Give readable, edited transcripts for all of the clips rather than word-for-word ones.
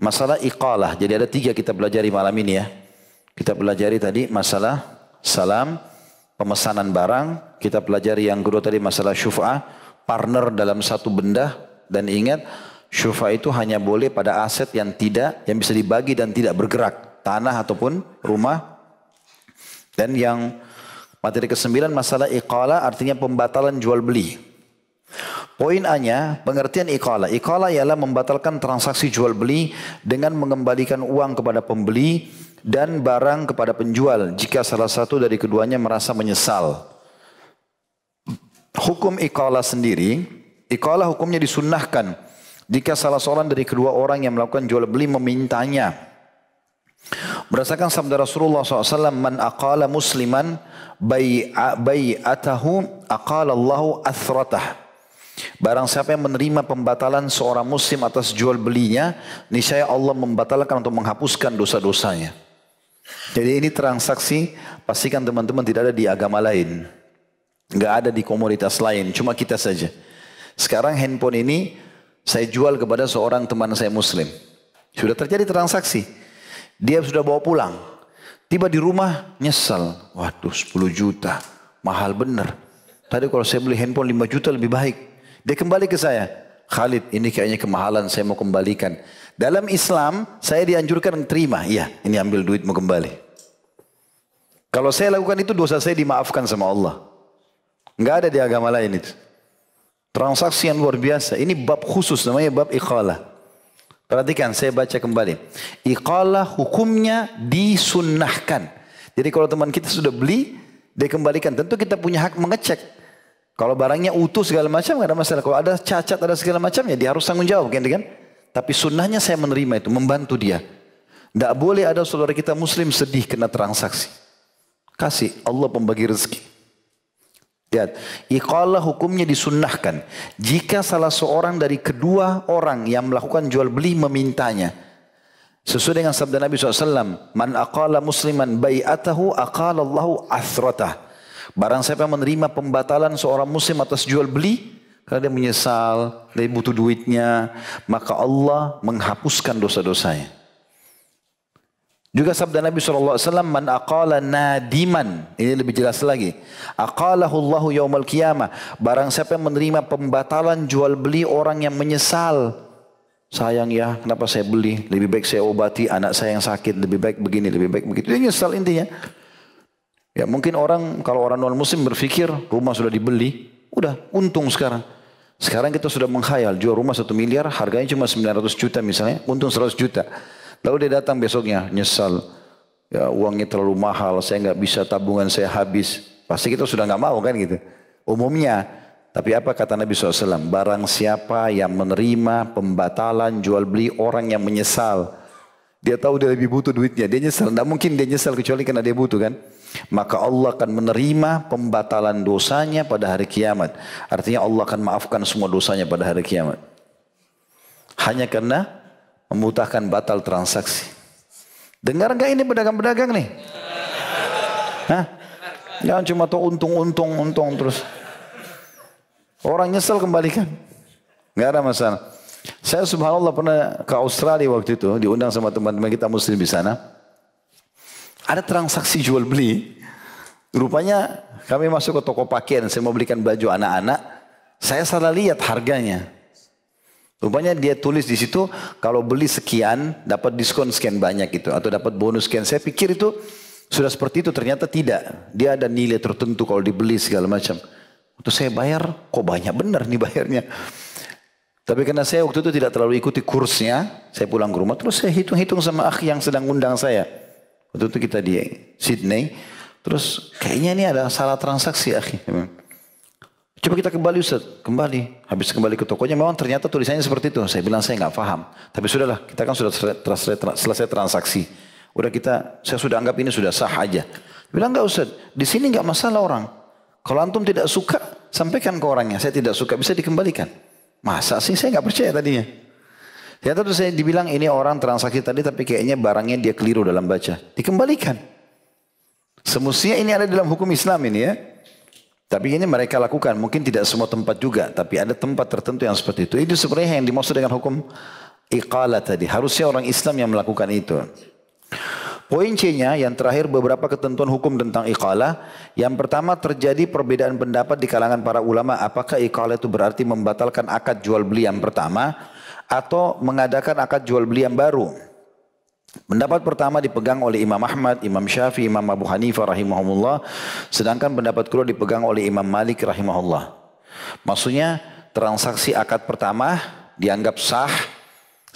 masalah iqalah. Jadi ada 3 kita pelajari malam ini ya. Kita pelajari tadi masalah salam, pemesanan barang. Kita pelajari yang kedua tadi masalah syuf'ah, partner dalam satu benda. Dan ingat, syuf'ah itu hanya boleh pada aset yang bisa dibagi dan tidak bergerak. Tanah ataupun rumah. Dan yang materi ke-9 masalah iqalah artinya pembatalan jual beli. Poin A-nya, pengertian iqalah. Iqalah ialah membatalkan transaksi jual beli dengan mengembalikan uang kepada pembeli dan barang kepada penjual jika salah satu dari keduanya merasa menyesal. Hukum iqalah sendiri, iqalah hukumnya disunnahkan jika salah seorang dari kedua orang yang melakukan jual beli memintanya. Berdasarkan sabda Rasulullah SAW, man aqala musliman bai'atahu aqala Allahu athratah. Barang siapa yang menerima pembatalan seorang muslim atas jual belinya, niscaya Allah membatalkan untuk menghapuskan dosa-dosanya. Jadi ini transaksi, pastikan teman-teman tidak ada di agama lain. Enggak ada di komunitas lain, cuma kita saja. Sekarang handphone ini saya jual kepada seorang teman saya muslim. Sudah terjadi transaksi. Dia sudah bawa pulang. Tiba di rumah, nyesal. Waduh 10 juta, mahal benar. Tadi kalau saya beli handphone 5 juta lebih baik. Dia kembali ke saya. Khalid, ini kayaknya kemahalan, saya mau kembalikan. Dalam Islam, saya dianjurkan terima. Iya, ini ambil duit mau kembali. Kalau saya lakukan itu, dosa saya dimaafkan sama Allah. Enggak ada di agama lain itu. Transaksi yang luar biasa. Ini bab khusus, namanya bab iqalah. Perhatikan, saya baca kembali. Iqalah hukumnya disunnahkan. Jadi kalau teman kita sudah beli, dia kembalikan. Tentu kita punya hak mengecek. Kalau barangnya utuh segala macam, nggak ada masalah. Kalau ada cacat, ada segala macam, ya dia harus tanggung jawab. Kan? Tapi sunnahnya saya menerima itu, membantu dia. Tidak boleh ada saudara kita muslim sedih kena transaksi. Kasih, Allah pembagi rezeki. Lihat, iqalah hukumnya disunnahkan. Jika salah seorang dari kedua orang yang melakukan jual beli memintanya. Sesuai dengan sabda Nabi SAW. Man aqala musliman bai'atahu aqala Allahu athratah. Barang siapa menerima pembatalan seorang muslim atas jual beli. Karena dia menyesal, dia butuh duitnya. Maka Allah menghapuskan dosa-dosanya. Juga sabda Nabi SAW, man aqala nadiman. Ini lebih jelas lagi. Aqalahu Allahu yaumal qiyamah. Barang siapa yang menerima pembatalan jual beli orang yang menyesal. Sayang ya, kenapa saya beli? Lebih baik saya obati anak saya yang sakit. Lebih baik begini, lebih baik begitu. Dia nyesal intinya. Ya mungkin kalau orang non muslim berpikir rumah sudah dibeli. Udah, untung sekarang. Sekarang kita sudah menghayal. Jual rumah 1 miliar, harganya cuma 900 juta misalnya. Untung 100 juta. Lalu dia datang besoknya, nyesal. Ya uangnya terlalu mahal, saya nggak bisa, tabungan saya habis. Pasti kita sudah nggak mau kan gitu. Umumnya. Tapi apa kata Nabi SAW? Barang siapa yang menerima pembatalan jual beli orang yang menyesal. Dia tahu dia lebih butuh duitnya. Dia nyesal. Tidak mungkin dia nyesal kecuali karena dia butuh kan. Maka Allah akan menerima pembatalan dosanya pada hari kiamat. Artinya Allah akan maafkan semua dosanya pada hari kiamat. Hanya karena memutahkan batal transaksi. Dengar enggak ini pedagang-pedagang nih? Hah? Jangan cuma tahu untung terus. Orang nyesel kembalikan. Enggak ada masalah. Saya subhanallah pernah ke Australia waktu itu. Diundang sama teman-teman kita muslim di sana. Ada transaksi jual beli. Rupanya kami masuk ke toko pakaian. Saya mau belikan baju anak-anak. Saya salah lihat harganya. Rupanya dia tulis di situ kalau beli sekian dapat diskon sekian banyak gitu atau dapat bonus sekian. Saya pikir itu sudah seperti itu, ternyata tidak. Dia ada nilai tertentu kalau dibeli segala macam. Waktu saya bayar, kok banyak benar nih bayarnya. Tapi karena saya waktu itu tidak terlalu ikuti kursnya, saya pulang ke rumah terus saya hitung-hitung sama akhi yang sedang undang saya. Waktu itu kita di Sydney, terus kayaknya ini ada salah transaksi akhi. Coba kita kembali Ustaz, kembali. Habis kembali ke tokonya memang ternyata tulisannya seperti itu. Saya bilang saya nggak paham. Tapi sudahlah, kita kan sudah selesai transaksi. Saya sudah anggap ini sudah sah aja. Bilang enggak Ustaz, di sini enggak masalah orang. Kalau antum tidak suka, sampaikan ke orangnya. Saya tidak suka, bisa dikembalikan. Masa sih saya enggak percaya tadinya. Ternyata tuh saya dibilang ini orang transaksi tadi tapi kayaknya barangnya dia keliru dalam baca. Dikembalikan. Semestinya ini ada dalam hukum Islam ini ya. Tapi ini mereka lakukan, mungkin tidak semua tempat juga, tapi ada tempat tertentu yang seperti itu. Itu sebenarnya yang dimaksud dengan hukum iqalah tadi. Harusnya orang Islam yang melakukan itu. Poin C-nya yang terakhir beberapa ketentuan hukum tentang iqalah. Yang pertama terjadi perbedaan pendapat di kalangan para ulama. Apakah iqalah itu berarti membatalkan akad jual beli yang pertama atau mengadakan akad jual beli yang baru. Pendapat pertama dipegang oleh Imam Ahmad, Imam Syafi'i, Imam Abu Hanifah rahimahumullah. Sedangkan pendapat kedua dipegang oleh Imam Malik rahimahullah. Maksudnya transaksi akad pertama dianggap sah.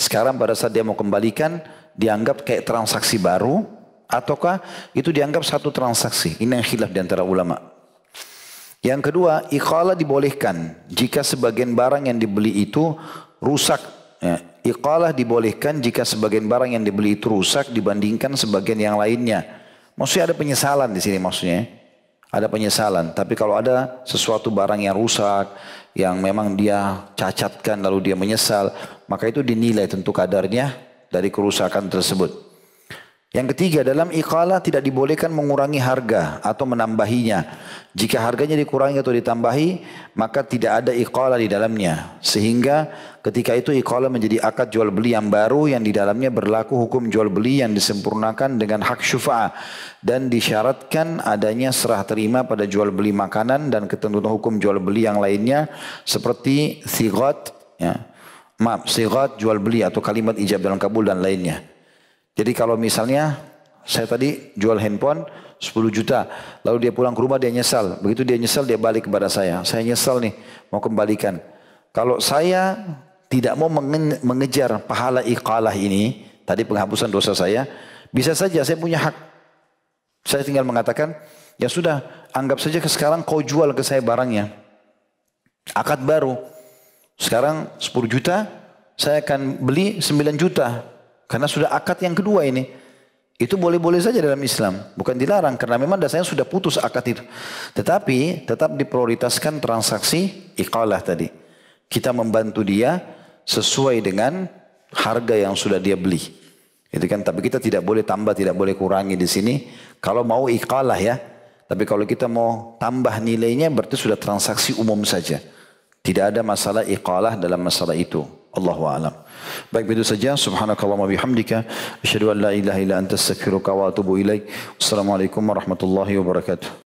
Sekarang pada saat dia mau kembalikan dianggap kayak transaksi baru. Ataukah itu dianggap satu transaksi. Ini yang khilaf di antara ulama. Yang kedua, iqalah dibolehkan jika sebagian barang yang dibeli itu rusak. Ya, iqalah dibolehkan jika sebagian barang yang dibeli itu rusak dibandingkan sebagian yang lainnya. Maksudnya ada penyesalan di sini maksudnya. Ada penyesalan. Tapi kalau ada sesuatu barang yang rusak, yang memang dia cacatkan lalu dia menyesal, maka itu dinilai tentu kadarnya dari kerusakan tersebut. Yang ketiga, dalam iqalah tidak dibolehkan mengurangi harga atau menambahinya. Jika harganya dikurangi atau ditambahi, maka tidak ada iqalah di dalamnya. Sehingga ketika itu iqalah menjadi akad jual beli yang baru yang di dalamnya berlaku hukum jual beli yang disempurnakan dengan hak syufa'ah. Dan disyaratkan adanya serah terima pada jual beli makanan dan ketentuan hukum jual beli yang lainnya seperti sighat, ya. Sighat jual beli atau kalimat ijab dalam kabul dan lainnya. Jadi kalau misalnya saya tadi jual handphone 10 juta. Lalu dia pulang ke rumah dia nyesal. Begitu dia nyesal dia balik kepada saya. Saya nyesal nih mau kembalikan. Kalau saya tidak mau mengejar pahala iqalah ini. Tadi penghapusan dosa saya. Bisa saja saya punya hak. Saya tinggal mengatakan. Ya sudah anggap saja sekarang kau jual ke saya barangnya. Akad baru. Sekarang 10 juta. Saya akan beli 9 juta. Karena sudah akad yang kedua ini. Itu boleh-boleh saja dalam Islam. Bukan dilarang. Karena memang dasarnya sudah putus akad itu. Tetapi tetap diprioritaskan transaksi iqalah tadi. Kita membantu dia sesuai dengan harga yang sudah dia beli. Itu kan. Tapi kita tidak boleh tambah, tidak boleh kurangi di sini. Kalau mau iqalah ya. Tapi kalau kita mau tambah nilainya berarti sudah transaksi umum saja. Tidak ada masalah iqalah dalam masalah itu. Allahu a'lam. Baik begitu saja. Subhanakallahumma bihamdika asyhadu an la ilaha illa anta astaghfiruka wa atubu ilaik. Wassalamualaikum warahmatullahi wabarakatuh.